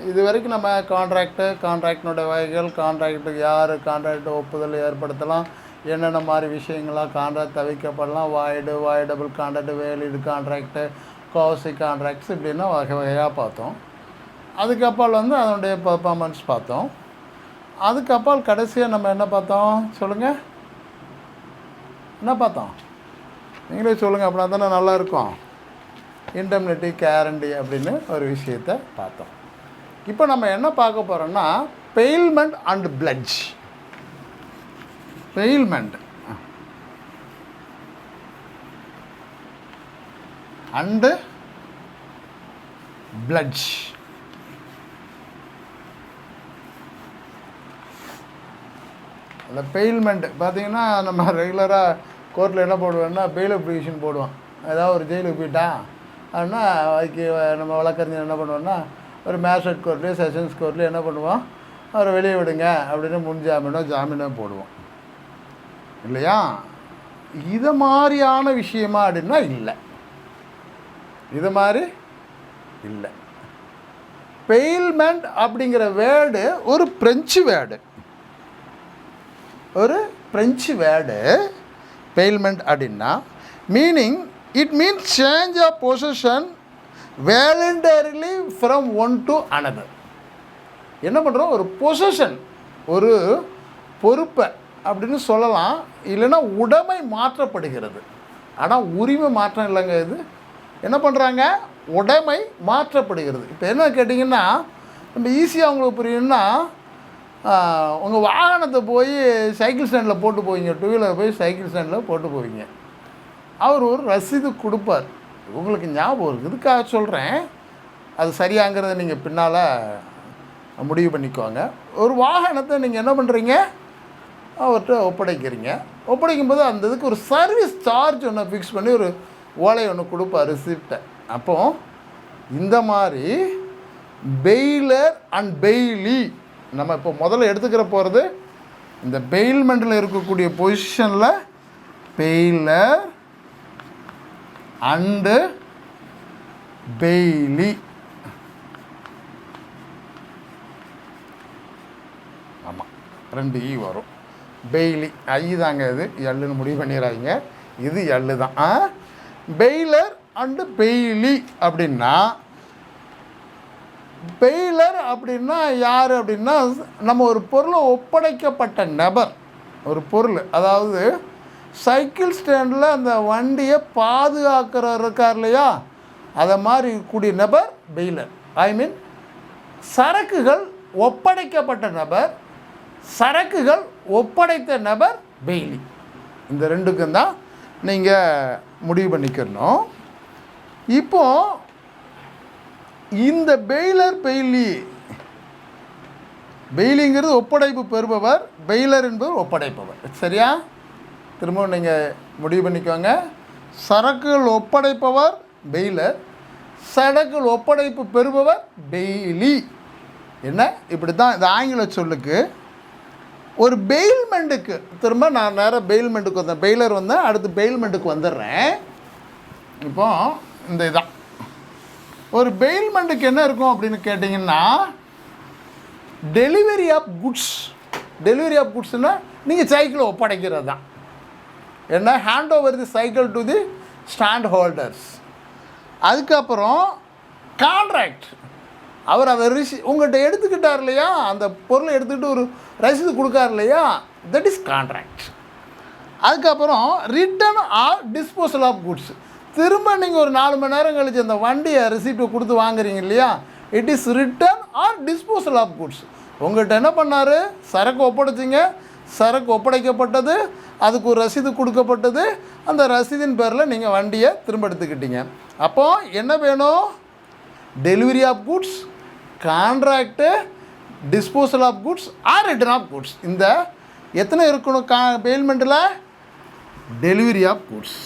இது வரைக்கும் நம்ம கான்ட்ராக்டினுடைய வகைகள், கான்ட்ராக்டுக்கு யார் கான்ட்ராக்ட் ஒப்புதல் ஏற்படுத்தலாம், என்னென்ன மாதிரி விஷயங்கள்லாம் கான்ட்ராக்ட் தவிர்க்கப்படலாம், voidable contract, valid contract, quasi contracts இப்படின்னா வகை வகையாக பார்த்தோம். அதுக்கப்பால் அதனுடைய பர்ஃபார்மன்ஸ் பார்த்தோம். அதுக்கப்பால் கடைசியாக நம்ம என்ன பார்த்தோம் சொல்லுங்கள்? என்ன பார்த்தோம்? நீங்களே சொல்லுங்கள், அப்படின்னா தானே நல்லாயிருக்கும். இன்டெம்னிட்டி கேரண்டி அப்படின்னு ஒரு விஷயத்தை பார்த்தோம். இப்போ நம்ம என்ன பார்க்க போகிறோம்னா bailment and fledged. Bailment and fledged. அந்த பெயில்மெண்ட் பார்த்திங்கன்னா நம்ம ரெகுலராக கோர்ட்டில் என்ன போடுவோம்னா பெயில் அப்ளிகேஷன் போடுவோம். ஏதாவது ஒரு ஜெயிலுக்கு போயிட்டா அப்படின்னா அதுக்கு நம்ம வழக்கறிஞர் என்ன பண்ணுவோம்னா ஒரு மேஜிஸ்ட்ரேட் கோர்ட்லேயும் செஷன்ஸ் கோர்ட்லேயும் என்ன பண்ணுவோம், அவரை வெளியே விடுங்க அப்படின்னு முன் ஜாமீனோ போடுவோம் இல்லையா? இது மாதிரியான விஷயமா அப்படின்னா இல்லை, இது மாதிரி இல்லை. பெயில்மெண்ட் அப்படிங்கிற வேர்டு ஒரு பிரெஞ்சு வேர்டு பெயில்மெண்ட் அப்படின்னா meaning it means change of position voluntarily from one to another. என்ன பண்ணுறோம், ஒரு பொசிஷன், ஒரு பொறுப்பை அப்படின்னு சொல்லலாம், இல்லைன்னா உடைமை மாற்றப்படுகிறது. ஆனால் உரிமை மாற்றம் இல்லைங்க. இது என்ன பண்ணுறாங்க, உடைமை மாற்றப்படுகிறது. இப்போ என்ன கேட்டிங்கன்னா நம்ம ஈஸியாக உங்களுக்கு புரியணும்னா உங்கள் வாகனத்தை போய் சைக்கிள் ஸ்டாண்டில் போட்டு போவீங்க, டூ வீலர் போய் சைக்கிள் ஸ்டாண்டில் போட்டு போவீங்க. அவர் ஒரு ரசீது கொடுப்பார். உங்களுக்கு ஞாபகம் இருக்குது, இதுக்காக சொல்கிறேன், அது சரியாங்கிறத நீங்கள் பின்னால் முடிவு பண்ணிக்குவாங்க. ஒரு வாகனத்தை நீங்கள் என்ன பண்ணுறீங்க, அவர்கிட்ட ஒப்படைக்கிறீங்க. ஒப்படைக்கும்போது அந்த இதுக்கு ஒரு சர்வீஸ் சார்ஜ் ஒன்று ஃபிக்ஸ் பண்ணி ஒரு ஓலை ஒன்று கொடுப்பார், ரிசிப்டை. அப்போது இந்த மாதிரி பெயிலர் அண்ட் பெய்லி நம்ம இப்போ முதல்ல எடுத்துக்கிற போகிறது இந்த பெயில்மெண்ட்டில் இருக்கக்கூடிய பொசிஷனில் பெயிலர் அண்டு பெய்லி. ஆமாம், 2 ஈ வரும். பெய்லி ஐ தாங்க, இது எல்லுன்னு முடிவு பண்ணிடுறாங்க, இது எல்லு தான். பெய்லர் அண்டு பெய்லி அப்படின்னா, பெய்லர் அப்படின்னா யார் அப்படின்னா நம்ம ஒரு பொருளை ஒப்படைக்கப்பட்ட நபர். ஒரு பொருள், அதாவது சைக்கிள் ஸ்டாண்டில் அந்த வண்டியை இருக்கார் இல்லையா, அதை மாதிரி கூடிய நபர் பெய்லர். ஐ மீன் சரக்குகள் ஒப்படைக்கப்பட்ட நபர், சரக்குகள் ஒப்படைத்த நபர் பெய்லி. இந்த ரெண்டுக்கும் தான் நீங்கள் முடிவு பண்ணிக்கணும். இப்போது இந்த பெய்லர் பெய்லிங்கிறது ஒப்படைப்பு பெறுபவர், பெய்லர் என்பவர் ஒப்படைப்பவர். சரியா? திரும்பவும் நீங்கள் முடிவு பண்ணிக்கோங்க. சரக்குகள் ஒப்படைப்பவர் பெய்லர், சரக்குகள் ஒப்படைப்பு பெறுபவர் பெய்லி. என்ன, இப்படி தான் இந்த ஆங்கில சொல்லுக்கு. ஒரு பெயில்மெண்ட்டுக்கு திரும்ப நான் நேராக பெயில்மெண்ட்டுக்கு வந்தேன், பெய்லர் வந்தேன், அடுத்து பெயில்மெண்ட்டுக்கு வந்துடுறேன். இப்போ இந்த இதான் ஒரு பெயில்மெண்ட்டுக்கு என்ன இருக்கும் அப்படின்னு கேட்டிங்கன்னா delivery of goods. Delivery of குட்ஸ்னால் நீங்கள் சைக்கிளை ஒப்படைக்கிறது தான். என்ன, hand over the cycle to the stand holders. அதுக்கப்புறம் கான்ட்ராக்ட், அவர் அதை உங்கள்கிட்ட எடுத்துக்கிட்டார் இல்லையா, அந்த பொருளை எடுத்துக்கிட்டு ஒரு ரசீது கொடுக்கார் இல்லையா, தட் இஸ் கான்ட்ராக்ட். அதுக்கப்புறம் return or disposal of goods. திரும்ப நீங்கள் ஒரு 4 மணி நேரம் கழிச்சு அந்த வண்டியை ரிசிப்டை கொடுத்து வாங்குறீங்க இல்லையா, it is return or disposal of goods. உங்கள்கிட்ட என்ன பண்ணார், சரக்கு ஒப்படைச்சிங்க, சரக்கு ஒப்படைக்கப்பட்டது, அதுக்கு ஒரு ரசீது கொடுக்கப்பட்டது, அந்த ரசீதின் பேரில் நீங்கள் வண்டியை திரும்ப எடுத்துக்கிட்டீங்க. அப்போது என்ன வேணும், delivery of goods, contract, disposal of goods or return of goods. இந்த எத்தனை இருக்கணும் பெயில்மெண்ட்டில்? Delivery of goods.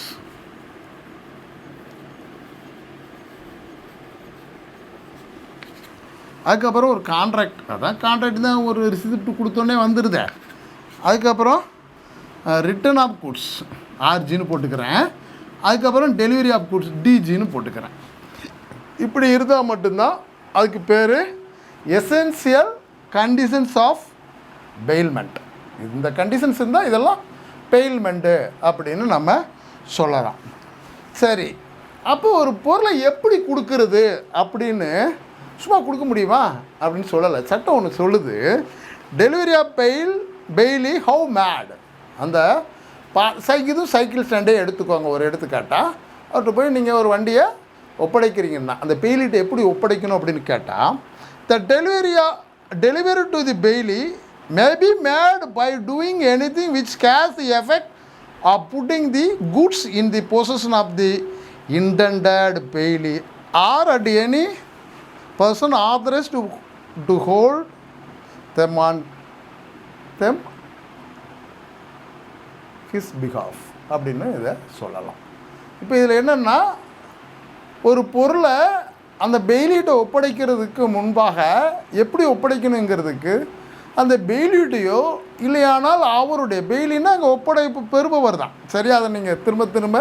அதுக்கப்புறம் ஒரு கான்ட்ராக்ட், அதான் கான்ட்ராக்ட் தான், ஒரு ரிசிப்ட் கொடுத்தோன்னே வந்துடுது. அதுக்கப்புறம் ரிட்டர்ன் ஆஃப் குட்ஸ் ஆர்ஜின்னு போட்டுக்கிறேன். அதுக்கப்புறம் டெலிவரி ஆஃப் குட்ஸ் டிஜின்னு போட்டுக்கிறேன். இப்படி இருந்தால் மட்டும்தான் அதுக்கு பேர் எசென்சியல் கண்டிஷன்ஸ் ஆஃப் பெயில்மெண்ட். இந்த கண்டிஷன்ஸ் இருந்தால் இதெல்லாம் பெயில்மெண்ட்டு அப்படின்னு நம்ம சொல்லலாம். சரி, அப்போ ஒரு பொருளை எப்படி கொடுக்கறது அப்படின்னு சும்மா கொடுக்க முடியுமா அப்படின்னு சொல்லலை. சட்டம் ஒன்று சொல்லுது, delivery of bailee how made. அந்த இதுவும் சைக்கிள் ஸ்டாண்டே எடுத்துக்கோங்க ஒரு எடுத்துக்காட்டால். அவர்கிட்ட போய் நீங்கள் ஒரு வண்டியை ஒப்படைக்கிறீங்கன்னா அந்த பெய்லிட்ட எப்படி ஒப்படைக்கணும் அப்படின்னு கேட்டால், த delivery to the Bailey may be made by doing anything which has the effect of putting the goods in the possession of the intended bailey or at any person authorized to hold them on them his behalf அப்படின்னு இதை சொல்லலாம். இப்போ இதில் என்னென்னா, ஒரு பொருளை அந்த பெய்லிகிட்ட ஒப்படைக்கிறதுக்கு முன்பாக எப்படி ஒப்படைக்கணுங்கிறதுக்கு அந்த பெய்லிட்டையோ இல்லையானால் அவருடைய பெய்லின்னா அங்கே ஒப்படைப்பு பெறுபவர் தான். சரியா? அதை நீங்கள் திரும்ப திரும்ப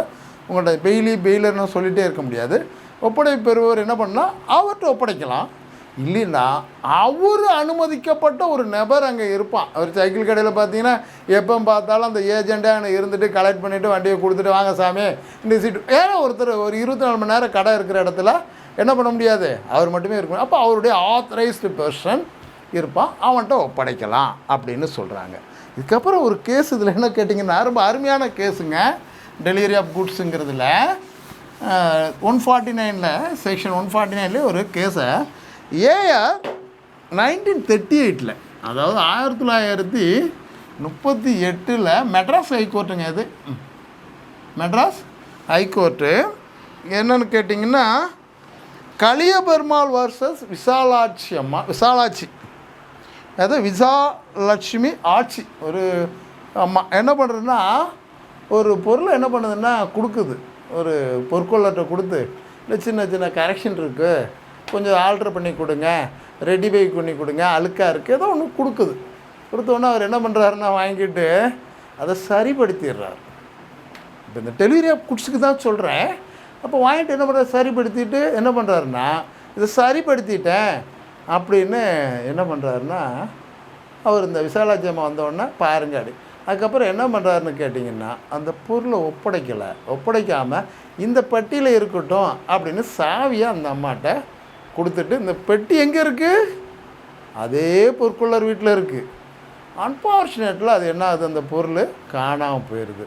உங்கள்கிட்ட பெய்லர்னு சொல்லிகிட்டே இருக்க முடியாது. ஒப்படைப்பு பெறுபவர் என்ன பண்ணால் அவர்கிட்ட ஒப்படைக்கலாம். இல்லைன்னா அவர் அனுமதிக்கப்பட்ட ஒரு நபர் அங்கே இருப்பான். அவர் சைக்கிள் கடையில் பார்த்தீங்கன்னா எப்போ பார்த்தாலும் அந்த ஏஜெண்ட்டாக அங்கே இருந்துட்டு கலெக்ட் பண்ணிவிட்டு வண்டியை கொடுத்துட்டு வாங்க சாமி இந்த சீட்டு. ஏன்னா ஒருத்தர் ஒரு 24 மணி நேரம் கடை இருக்கிற இடத்துல என்ன பண்ண முடியாது, அவர் மட்டுமே இருக்கணும். அப்போ அவருடைய ஆத்தரைஸ்டு பர்சன் இருப்பான், அவன்கிட்ட ஒப்படைக்கலாம் அப்படின்னு சொல்கிறாங்க. இதுக்கப்புறம் ஒரு கேஸ் இதில் என்ன கேட்டிங்கன்னா ரொம்ப அருமையான கேஸுங்க. டெலிவரி ஆஃப் குட்ஸுங்கிறதுல 149 செக்ஷன் 149 ஒரு கேஸை ஏஆர் 1938 அதாவது 1938 மெட்ராஸ் ஹைகோர்ட்டுங்க. இது மெட்ராஸ் ஹைகோர்ட்டு என்னன்னு கேட்டிங்கன்னா, கலியபெருமாள் வர்சஸ் விசாலாட்சி அது விசாலட்சுமி ஆட்சி ஒரு அம்மா என்ன பண்ணுறதுன்னா, ஒரு பொருளை என்ன பண்ணுதுன்னா கொடுக்குது, ஒரு பொற்கொள்ளர்கிட்ட கொடுத்து இல்லை சின்ன சின்ன கரெக்ஷன் இருக்குது கொஞ்சம் ஆல்ட்ரு பண்ணி கொடுங்க, ரெடி பை பண்ணி கொடுங்க, அழுக்காக இருக்குது, ஏதோ ஒன்று கொடுத்தோன்னே அவர் என்ன பண்ணுறாருன்னா வாங்கிட்டு அதை சரிப்படுத்திடுறார். இப்போ இந்த டெலிவரி ஆஃப் குட்ஸுக்கு தான் சொல்கிறேன். அப்போ வாங்கிட்டு என்ன பண்ணுறாரு, சரிப்படுத்திட்டு என்ன பண்ணுறாருன்னா இதை சரிப்படுத்திட்டேன் அப்படின்னு என்ன பண்ணுறாருன்னா அவர் இந்த விசாலாட்சி அம்மா வந்தோடனே பாருங்க அப்படி. அதுக்கப்புறம் என்ன பண்ணுறாருன்னு கேட்டிங்கன்னா, அந்த பொருளை ஒப்படைக்காமல் இந்த பெட்டியில் இருக்கட்டும் அப்படின்னு சாவியாக அந்த அம்மாட்ட கொடுத்துட்டு, இந்த பெட்டி எங்கே இருக்குது, அதே பொற்கொள்ளர் வீட்டில் இருக்குது. அன்ஃபார்ச்சுனேட்டில் அது என்ன ஆகுது, அந்த பொருள் காணாமல் போயிடுது.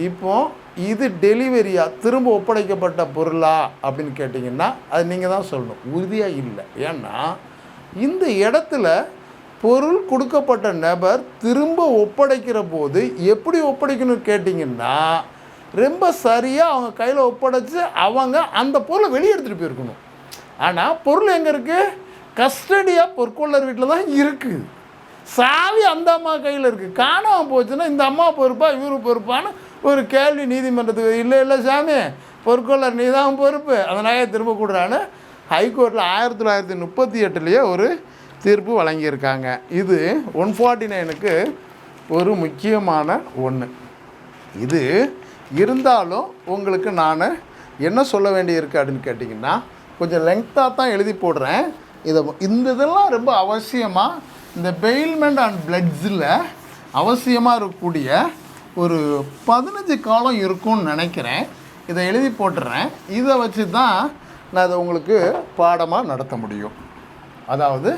இப்போது இது டெலிவரியாக திரும்ப ஒப்படைக்கப்பட்ட பொருளா அப்படின்னு கேட்டிங்கன்னா அது நீங்கள் தான் சொல்லணும். உறுதியாக இல்லை. ஏன்னா இந்த இடத்துல பொருள் கொடுக்கப்பட்ட நபர் திரும்ப ஒப்படைக்கிற போது எப்படி ஒப்படைக்கணும்னு கேட்டிங்கன்னா, ரொம்ப சரியாக அவங்க கையில் ஒப்படைச்சி அவங்க அந்த பொருளை வெளியே எடுத்துகிட்டு போயிருக்கணும். ஆனால் பொருள் எங்கே இருக்குது, கஸ்டடியாக பொற்கொள்ளர் வீட்டில் தான் இருக்குது. சாவி அந்த அம்மா கையில் இருக்குது. காணாமல் போச்சுன்னா இந்த அம்மா பொறுப்பா இவரு பொறுப்பான்னு ஒரு கேள்வி நீதிமன்றத்துக்கு இல்லை சாமி பொற்கொள்ளர் நீ தான் பொறுப்பு, அதனாலே திரும்ப கொடுறான்னு ஹைகோர்ட்டில் 1938 ஒரு தீர்ப்பு வழங்கியிருக்காங்க. இது 149க்கு ஒரு முக்கியமான ஒன்று. இது இருந்தாலும் உங்களுக்கு நான் என்ன சொல்ல வேண்டியிருக்கு அப்படின்னு கேட்டிங்கன்னா, கொஞ்சம் லெங்க்த்தாக தான் எழுதி போடுறேன். இந்த இதெல்லாம் ரொம்ப அவசியமாக இந்த பெயில்மெண்ட் அண்ட் பிளட்ஸில் அவசியமாக இருக்கக்கூடிய ஒரு 15 காலம் இருக்கும்னு நினைக்கிறேன். இதை எழுதி போட்டுறேன். இதை வச்சு தான் நான் அதை உங்களுக்கு பாடமாக நடத்த முடியும். அதாவது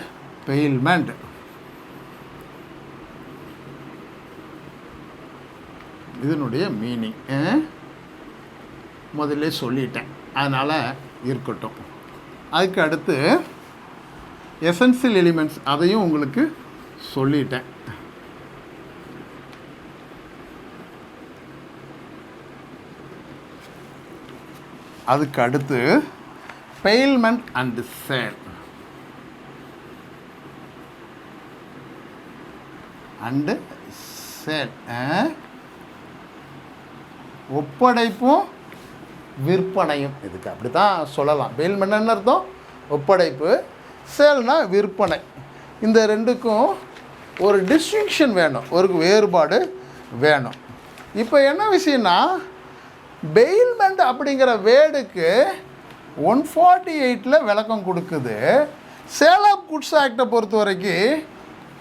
பெயில்மெண்ட், இதனுடைய மீனிங் முதல்ல சொல்லிட்டேன், அதனால் இருக்கட்டும். அதுக்கு அடுத்து எசென்சியல் எலிமெண்ட்ஸ் அதையும் உங்களுக்கு சொல்லிட்டேன். அதுக்கு அடுத்து bailment and sale and sale, ஒப்படைப்பும் விற்பனையும். இதுக்கு அப்படி தான் சொல்லலாம். பெயில்மெண்ட்னு அர்த்தம் ஒப்படைப்பு, சேல்னா விற்பனை. இந்த ரெண்டுக்கும் ஒரு டிஸ்டிங்ஷன் வேணும், ஒரு வேறுபாடு வேணும். இப்போ என்ன விஷயம்னா, பெயில்மெண்ட் அப்படிங்கிற வேர்டுக்கு 148 விளக்கம் கொடுக்குது. சேல் ஆஃப் குட்ஸ் ஆக்டை பொறுத்த வரைக்கும்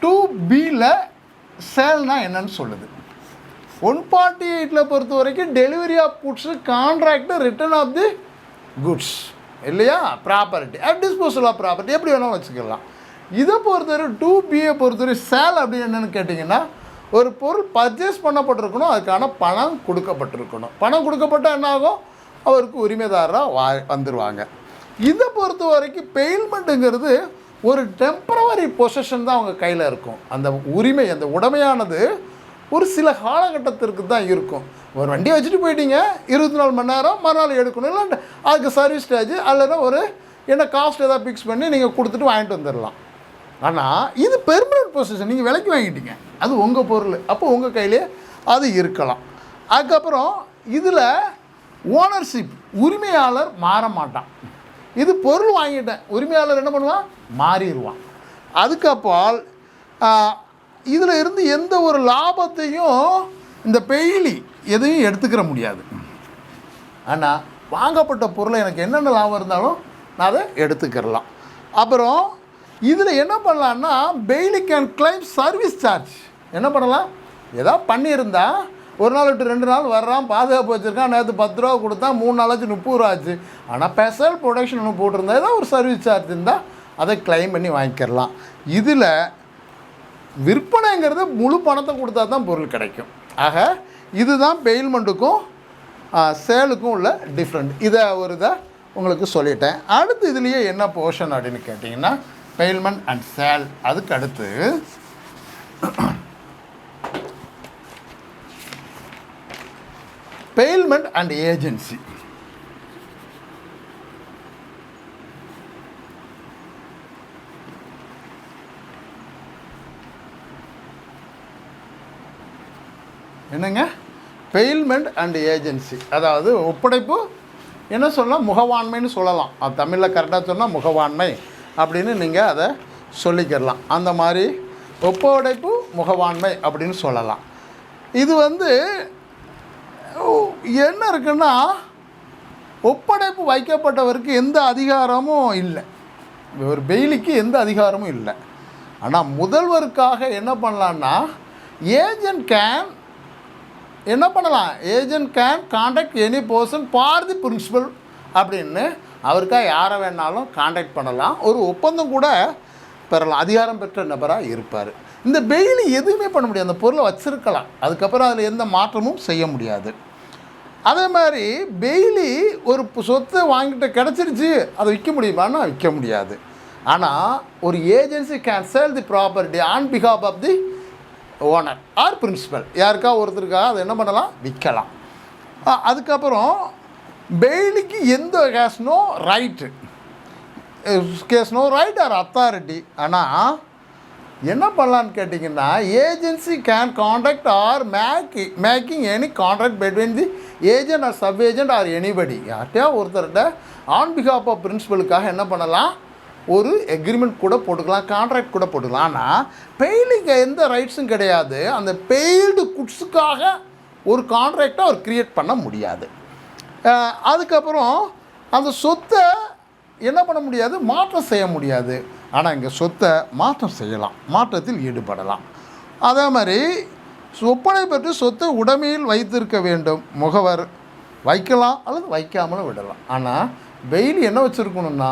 2Bல சேல்னா என்னன்னு சொல்லுது. 148ல் பொறுத்த வரைக்கும் delivery of goods contract return of the goods இல்லையா, property at disposal of property எப்படி வேணாலும் வச்சுக்கலாம். இதை பொறுத்தவரை 2Bயை பொறுத்தவரை சேல் அப்படின்னு என்னென்னு கேட்டிங்கன்னா, ஒரு பொருள் பர்ச்சேஸ் பண்ணப்பட்டிருக்கணும், அதுக்கான பணம் கொடுக்கப்பட்டிருக்கணும். பணம் கொடுக்கப்பட்டால் என்ன ஆகும், அவருக்கு உரிமைதாரராக வந்துடுவாங்க. இதை பொறுத்த வரைக்கும் பெயில்மெண்ட்டுங்கிறது ஒரு டெம்பரவரி பொசஷன் தான் அவங்க கையில் இருக்கும். அந்த உரிமை, அந்த உடைமையானது ஒரு சில காலகட்டத்திற்கு தான் இருக்கும். ஒரு வண்டியை வச்சுட்டு போயிட்டீங்க, 24 மணி நேரம் மறுநாள் எடுக்கணும், இல்லை அதுக்கு சர்வீஸ் சார்ஜ் அல்லது ஒரு என்ன காஸ்ட் எதாவது ஃபிக்ஸ் பண்ணி நீங்கள் கொடுத்துட்டு வாங்கிட்டு வந்துடலாம். ஆனால் இது பெர்மனன்ட் பொசிஷன், நீங்கள் விலைக்கு வாங்கிட்டீங்க, அது உங்கள் பொருள், அப்போ உங்கள் கையிலே அது இருக்கலாம். அதுக்கப்புறம் இதில் ஓனர்ஷிப், உரிமையாளர் மாற மாட்டான். இது பொருள் வாங்கிட்டேன், உரிமையாளர் என்ன பண்ணுவான், மாறிடுவான். அதுக்கப்பால் இதில் இருந்து எந்த ஒரு லாபத்தையும் இந்த பெயிலி எதையும் எடுத்துக்கிற முடியாது. ஆனால் வாங்கப்பட்ட பொருளை எனக்கு என்னென்ன லாபம் இருந்தாலும் நான் அதை எடுத்துக்கிறலாம். அப்புறம் இதில் என்ன பண்ணலான்னா, Bailey can claim service charge. என்ன பண்ணலாம், ஏதாவது பண்ணியிருந்தா ஒரு நாள் விட்டு 2 நாள் வர்றான், பாதுகாப்பு வச்சுருக்கான், நேற்று 10 ரூபா கொடுத்தா 3 நாளாச்சு 30 ரூபா ஆச்சு. ஆனால் ஸ்பெஷல் ப்ரொடக்ஷன் ஒன்று போட்டிருந்தா ஏதாவது ஒரு சர்வீஸ் சார்ஜ் இருந்தால் அதை கிளைம் பண்ணி வாங்கிக்கிறலாம். இதில் விற்பனைங்கிறது முழு பணத்தை கொடுத்தா தான் பொருள் கிடைக்கும். ஆக இதுதான் பெயில்மெண்ட்டுக்கும் சேலுக்கும் உள்ள டிஃப்ரெண்ட். இதை ஒரு இதை உங்களுக்கு சொல்லிட்டேன். அடுத்து இதுலேயே என்ன போர்ஷன் அப்படின்னு கேட்டிங்கன்னா, பெயில்மெண்ட் அண்ட் சேல். அதுக்கு அடுத்து பெயில்மெண்ட் அண்ட் ஏஜென்சி. என்னங்க, பெயில்மெண்ட் அண்ட் ஏஜென்சி, அதாவது ஒப்படைப்பு என்ன சொல்லலாம், முகவாண்மைன்னு சொல்லலாம். அது தமிழில் கரெக்டாக சொன்னால் முகவாண்மை அப்படின்னு நீங்கள் அதை சொல்லிக்கிறலாம். அந்த மாதிரி ஒப்படைப்பு முகவாண்மை அப்படின்னு சொல்லலாம். இது என்ன இருக்குன்னா, ஒப்படைப்பு வைக்கப்பட்டவருக்கு எந்த அதிகாரமும் இல்லை, ஒரு பெயிலிக்கு எந்த அதிகாரமும் இல்லை. ஆனால் முதல்வருக்காக என்ன பண்ணலான்னா, ஏஜென்ட் கேன் என்ன பண்ணலாம், agent can contact any person for the principal அப்படின்னு அவருக்காக யாரை வேணாலும் கான்டாக்ட் பண்ணலாம், ஒரு ஒப்பந்தம் கூட பெறலாம், அதிகாரம் பெற்ற நபராக இருப்பார். இந்த பெயிலி எதுவுமே பண்ண முடியாது, அந்த பொருளை வச்சுருக்கலாம், அதுக்கப்புறம் அதில் எந்த மாற்றமும் செய்ய முடியாது. அதே மாதிரி பெயிலி ஒரு சொத்தை வாங்கிட்டு கிடச்சிருச்சு, அதை விற்க முடியுமான்னா விற்க முடியாது. ஆனால் ஒரு agency can sale the property on behalf of the owner or principal, யாருக்கா ஒருத்தருக்காக அதை என்ன பண்ணலாம், விற்கலாம். அதுக்கப்புறம் பெயிலிக்கு எந்த has no right or authority. ஆனால் என்ன பண்ணலான்னு கேட்டிங்கன்னா, agency can contact or making any contract between the agent or sub agent or anybody, யார்கிட்டயா ஒருத்தர்கிட்ட ஆன் பிஹாஃப் ஆஃப் பிரின்சிபலுக்காக என்ன பண்ணலாம், ஒரு எக்ரிமெண்ட் கூட போட்டுக்கலாம், கான்ட்ராக்ட் கூட போட்டுக்கலாம். ஆனால் பெயிலுக்கு எந்த ரைட்ஸும் கிடையாது. அந்த பெய்டு குட்ஸுக்காக ஒரு கான்ட்ராக்டை அவர் க்ரியேட் பண்ண முடியாது. அதுக்கப்புறம் அந்த சொத்தை என்ன பண்ண முடியாது, மாற்றம் செய்ய முடியாது. ஆனால் இங்கே சொத்தை மாற்றம் செய்யலாம், மாற்றத்தில் ஈடுபடலாம். அதே மாதிரி ஒப்படை பெற்று சொத்தை உடைமையில் வைத்திருக்க வேண்டும் முகவர், வைக்கலாம் அல்லது வைக்காமலும் விடலாம். ஆனால் பெயில் என்ன வச்சுருக்கணுன்னா,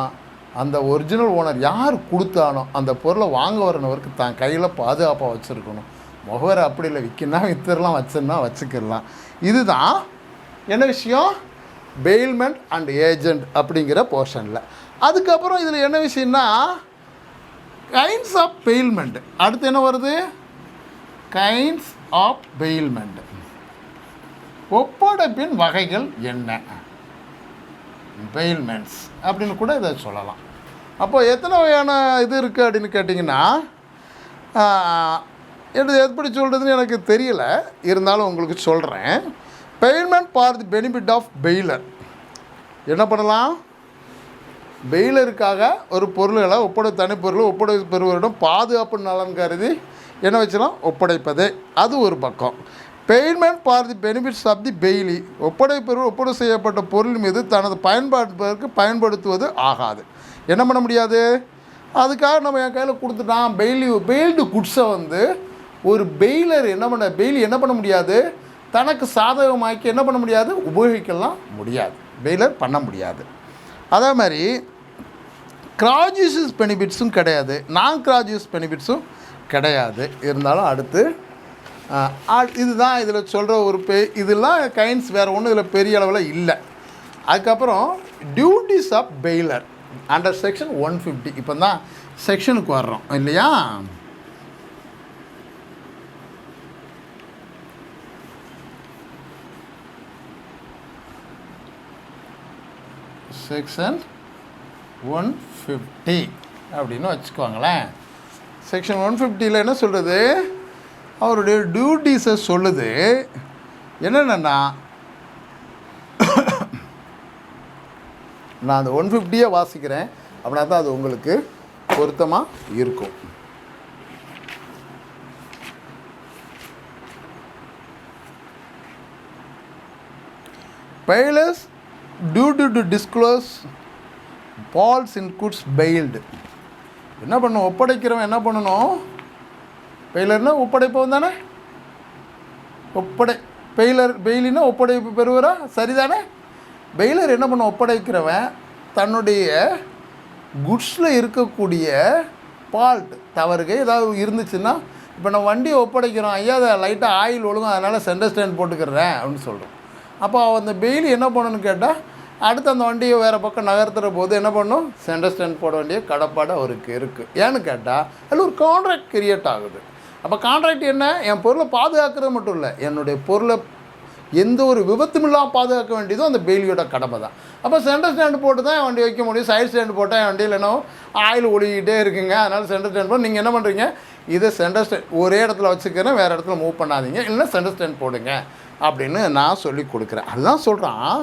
அந்த ஒரிஜினல் ஓனர் யார் கொடுத்தானோ அந்த பொருளை வாங்க வரனவருக்கு தான் கையில் பாதுகாப்பாக வச்சுருக்கணும். முகவரை அப்படி இல்லை, விற்கினா விற்றுலாம், வச்சுன்னா வச்சுக்கிடலாம். இதுதான் என்ன விஷயம், பெயில்மெண்ட் அண்ட் ஏஜெண்ட் அப்படிங்கிற போர்ஷனில். அதுக்கப்புறம் இதில் என்ன விஷயம்னா, கைண்ட்ஸ் ஆஃப் பெயில்மெண்ட். அடுத்து என்ன வருது, கைண்ட்ஸ் ஆஃப் பெயில்மெண்ட், ஒப்படைப்பின் வகைகள் என்ன, பெயில்மெண்ட்ஸ் அப்படின்னு கூட இதை சொல்லலாம். அப்போ எத்தனை வகையான இது இருக்குது அப்படின்னு கேட்டிங்கன்னா, எப்படி சொல்கிறதுன்னு எனக்கு தெரியல, இருந்தாலும் உங்களுக்கு சொல்கிறேன். Bailment for the benefit of bailor. என்ன பண்ணலாம், பெயிலருக்காக ஒரு பொருள்களை தனிப்பொருள் பெறுவரிடம் பாதுகாப்பு நலன் கருதி என்ன வச்சலாம், ஒப்படைப்பதே, அது ஒரு பக்கம். Bailment for the benefits of the bailee, ஒப்படை செய்யப்பட்ட பொருள் மீது தனது பயன்பாட்டிற்கு பயன்படுத்துவது ஆகாது. என்ன பண்ண முடியாது, அதுக்காக நம்ம என் கையில் கொடுத்துட்டான் பெயில்டு குட்ஸை வந்து ஒரு பெயிலர் பெயில் என்ன பண்ண முடியாது, தனக்கு சாதகமாக்கி என்ன பண்ண முடியாது, உபயோகிக்கலாம் முடியாது, பெயிலர் பண்ண முடியாது. அதே மாதிரி கிராஜுவஸ் பெனிஃபிட்ஸும் கிடையாது, நான் கிராஜுவஸ் பெனிஃபிட்ஸும் கிடையாது. இருந்தாலும் அடுத்து இதுதான் இதில் சொல்கிற ஒரு இதெல்லாம் கைண்ட்ஸ் வேறு ஒன்றும் இதில் பெரிய அளவில் இல்லை. அதுக்கப்புறம் duties of bailor under section 150. இப்போ தான் செக்ஷனுக்கு வர்றோம் இல்லையா. செக்ஷன் 150 அப்படின்னு வச்சுக்கோங்களேன். செக்ஷன் 150ல் என்ன சொல்கிறது, அவருடைய டியூட்டிஸை சொல்லுது. என்னென்னா நான் அந்த 150 வாசிக்கிறேன், அப்படின்னா தான் அது உங்களுக்கு பொருத்தமாக இருக்கும். Bailers duty to disclose false in goods bailed. என்ன பண்ணணும், ஒப்படைக்கிறவன் என்ன பண்ணணும், பெயிலர்னா ஒப்படைப்பவன் தானே, பெயிலினா ஒப்படைப்பு பெறுவரா, சரிதானே. பெயிலர் என்ன பண்ண, ஒப்படைக்கிறவன் தன்னுடைய குட்ஸில் இருக்கக்கூடிய ஃபால்ட் தவறுகள் ஏதாவது இருந்துச்சுன்னா, இப்போ நம்ம வண்டியை ஒப்படைக்கிறோம், ஐயா அதை லைட்டாக ஆயில் ஒழுங்கும் அதனால் சென்டர் ஸ்டாண்ட் போட்டுக்கிறேன் அப்படின்னு சொல்கிறோம். அப்போ அந்த பெயில் என்ன பண்ணணும்னு கேட்டால், அடுத்து அந்த வண்டியை வேறு பக்கம் நகர்த்துற போது என்ன பண்ணணும், சென்டர் ஸ்டாண்ட் போட வேண்டிய கடப்பாடு அவருக்கு இருக்குது. ஏன்னு கேட்டால் அதில் ஒரு கான்ட்ராக்ட் கிரியேட் ஆகுது. அப்போ கான்ட்ராக்ட் என்ன, என் பொருளை பாதுகாக்கிறது மட்டும் இல்லை, என்னுடைய பொருளை எந்த ஒரு விபத்தும் இல்லாமல் பாதுகாக்க வேண்டியதும் அந்த பெயிலியோட கடமை தான். அப்போ சென்டர் ஸ்டாண்டு போட்டு தான் என் வண்டி வைக்க முடியும். சைடு ஸ்டாண்டு போட்டால் என் வண்டியில் என்ன ஆயில் ஒழுகிட்டே இருக்குங்க, அதனால் சென்டர் ஸ்டாண்ட் போட்டு நீங்கள் என்ன பண்ணுறீங்க, இதை சென்டர் ஸ்டாண்ட் ஒரே இடத்துல வச்சுக்கிறேன், வேறு இடத்துல மூவ் பண்ணாதீங்க, இல்லைன்னா சென்டர் ஸ்டாண்ட் போடுங்க அப்படின்னு நான் சொல்லி கொடுக்குறேன். அதுதான் சொல்கிறான்,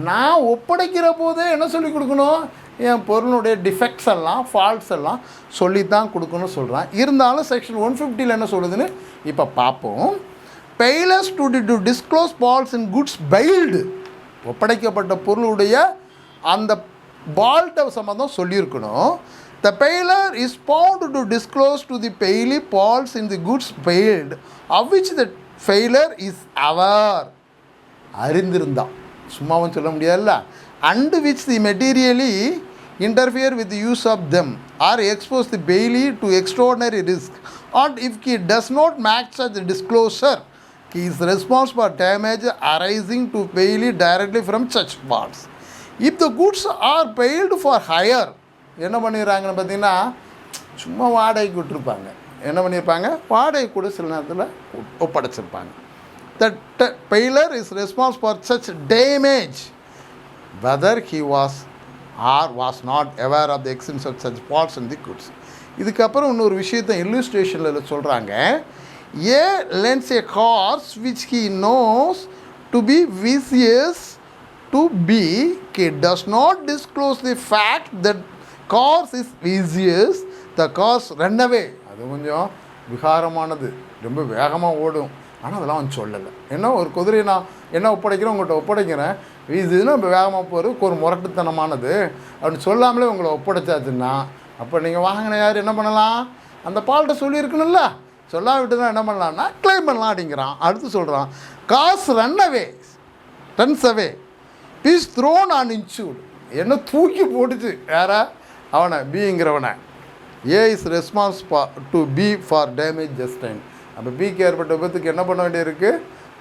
நான் ஒப்படைக்கிற போதே என்ன சொல்லி கொடுக்கணும், என் பொருளுடைய டிஃபெக்ட்ஸ் எல்லாம் ஃபால்ட்ஸ் எல்லாம் சொல்லி தான் கொடுக்கணும்னு சொல்கிறான். இருந்தாலும் செக்ஷன் 150ல் என்ன சொல்லுதுன்னு இப்போ பார்ப்போம். Bailors to disclose faults in goods bailed, ஒப்படைக்கப்பட்ட பொருளுடைய அந்த பால்ட்டை சம்மந்தம் சொல்லியிருக்கணும். The bailor is bound to disclose to the bailee faults in the goods bailed of which the failure is aware, அறிந்திருந்தான், சும்மாவும் சொல்ல முடியாதுல்ல, and which the materially interfere with the use of them or expose the bailee to extraordinary risk, and if he does not match such disclosure, he is responsible for damage arising to bailee directly from such parts. If the goods are paid for hire, என்ன பண்ணிடுறாங்கன்னு பார்த்தீங்கன்னா, சும்மா வாடகைக்கு விட்டுருப்பாங்க, என்ன பண்ணியிருப்பாங்க, வாடகை கூட சில நேரத்தில் ஒப்படைச்சிருப்பாங்க. The payer is responsible for such damage whether he was or was not aware of the existence of such faults in the goods. இதுக்கப்புறம் இன்னொரு விஷயத்தை இல்லுஸ்ட்ரேஷனில் சொல்கிறாங்க. A lends a cause which he knows to be vicious to B, he does not disclose the fact that cause is vicious, the cause run away. அது கொஞ்சம் விகாரமானது, ரொம்ப வேகமாக ஓடும், ஆனால் அதெல்லாம் அவன் சொல்லலை. ஏன்னா ஒரு குதிரையை நான் என்ன ஒப்படைக்கிறேன், உங்கள்கிட்ட ஒப்படைக்கிறேன், இதுன்னா இப்போ வேகமாக போகிறது ஒரு முரட்டுத்தனமானது அப்படின்னு சொல்லாமலே உங்களை ஒப்படைச்சாச்சுன்னா, அப்போ நீங்கள் வாங்கின யார் என்ன பண்ணலாம், அந்த பால்கிட்ட சொல்லியிருக்கணும்ல, சொல்லாவிட்டு தான் என்ன பண்ணலான்னா கிளைம் பண்ணலாம் அப்படிங்கிறான். அடுத்து சொல்கிறான், காசு runs away B's thrown and injured, என்ன தூக்கி போட்டுச்சு யாரா, அவனை பிங்கிறவனை. A is responsible to B for damage sustained, அப்போ பிக்கு ஏற்பட்ட விபத்துக்கு என்ன பண்ண வேண்டியிருக்கு,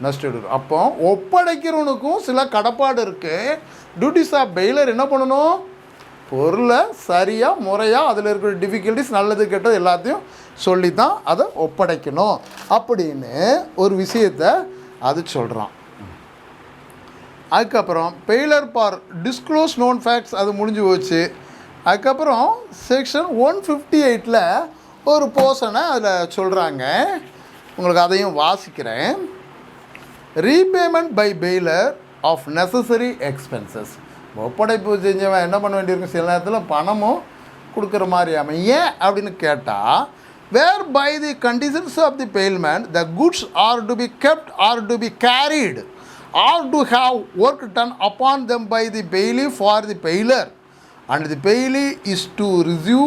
நஷ்டம். அப்போ ஒப்படைக்கிறவனுக்கும் சில கடப்பாடு இருக்குது. டியூட்டிஸ் ஆஃப் பெயிலர் என்ன பண்ணணும், பொருளை சரியாக முறையாக அதில் இருக்கிற டிஃபிகல்ட்டிஸ் நல்லது கெட்டது எல்லாத்தையும் சொல்லி தான் அதை ஒப்படைக்கணும் அப்படின்னு ஒரு விஷயத்தை அது சொல்கிறான். அதுக்கப்புறம் bailor for disclose known facts அது முடிஞ்சு போச்சு. அதுக்கப்புறம் செக்ஷன் 158ல் ஒரு போர்ஷனை அதில் சொல்கிறாங்க, உங்களுக்கு அதையும் வாசிக்கிறேன். Repayment by bailor of necessary expenses, ஒப்படைப்பு செஞ்சவன் என்ன பண்ண வேண்டியிருக்கும், சில நேரத்தில் பணமும் கொடுக்குற மாதிரி அமையும். ஏன் அப்படின்னு கேட்டால், where by the conditions of the payment the goods are to be kept or to be carried or to have work done upon them by the bailee for the bailor, and the bailey is to receive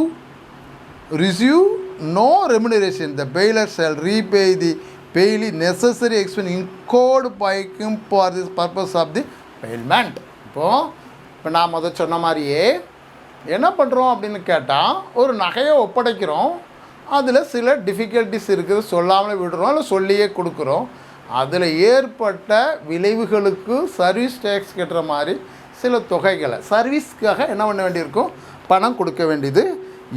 receive no remuneration, the bailior shall repay the bailey necessary expense incurred by him for this purpose of the bailment. இப்போ நாம் அதை சொன்ன மாதிரியே என்ன பண்ணுறோம் அப்படின்னு கேட்டால், ஒரு நகையை ஒப்படைக்கிறோம், அதில் சில டிஃபிகல்ட்டிஸ் இருக்குது, சொல்லாமலே விடுறோம் இல்லை சொல்லியே கொடுக்குறோம். அதில் ஏற்பட்ட விளைவுகளுக்கு சர்வீஸ் டேக்ஸ் கட்டுற மாதிரி சில தொகைகளை சர்வீஸ்க்காக என்ன பண்ண வேண்டியிருக்கும், பணம் கொடுக்க வேண்டியது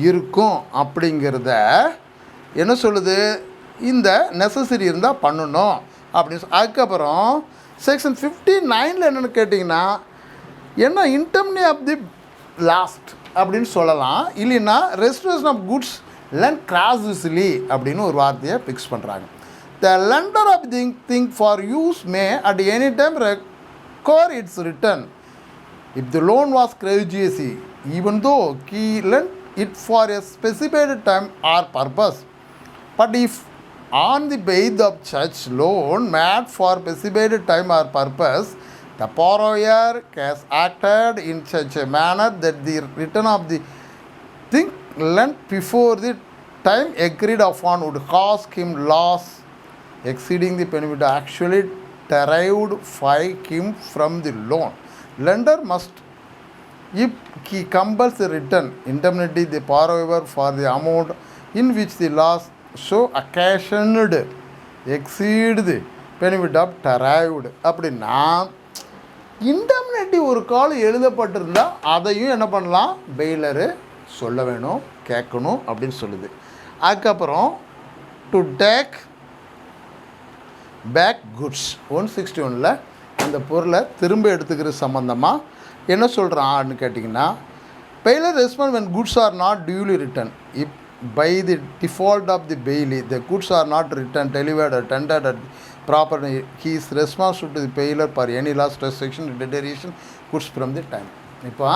இருக்கும். அப்படிங்கிறத என்ன சொல்லுது, இந்த நெசசரி இருந்தால் பண்ணணும் அப்படின்னு. அதுக்கப்புறம் செக்ஷன் 59 என்னென்னு கேட்டிங்கன்னா, என்ன இன்டர்மினி ஆஃப் தி லாஸ்ட் அப்படின்னு சொல்லலாம், இல்லைன்னா restoration of goods lent grossly அப்படின்னு ஒரு வார்த்தையை ஃபிக்ஸ் பண்ணுறாங்க. The lender of thing for use may at any time recover its return if the loan was creditors, even though he lent it for a specified time or purpose. But if on the basis of such loan made for specified time or purpose, the borrower has acted in such a manner that the return of the thing lent before the time agreed upon would cause him loss exceeding the benefit actually derived by him from the loan, lender must, if he compels a return, indemnity the borrower for the amount in which the loss so occasioned exceed the benefit of derived. அப்படின்னா indemnity ஒரு காலம் எழுதப்பட்டிருந்தால் அதையும் என்ன பண்ணலாம், பெயிலரு சொல்ல வேணும், கேட்கணும் அப்படின்னு சொல்லுது. அதுக்கப்புறம் டு டேக் பேக் குட்ஸ் 161 அந்த பொருளை திரும்ப எடுத்துக்கிற சம்மந்தமாக என்ன சொல்கிறான்னு கேட்டிங்கன்னா, bailor respond when goods are not duly returned if by the default of the bailey the goods are not returned, delivered or tendered at proper, he is responsible to the bailior for any loss, restriction, deterioration goods from the time. இப்போ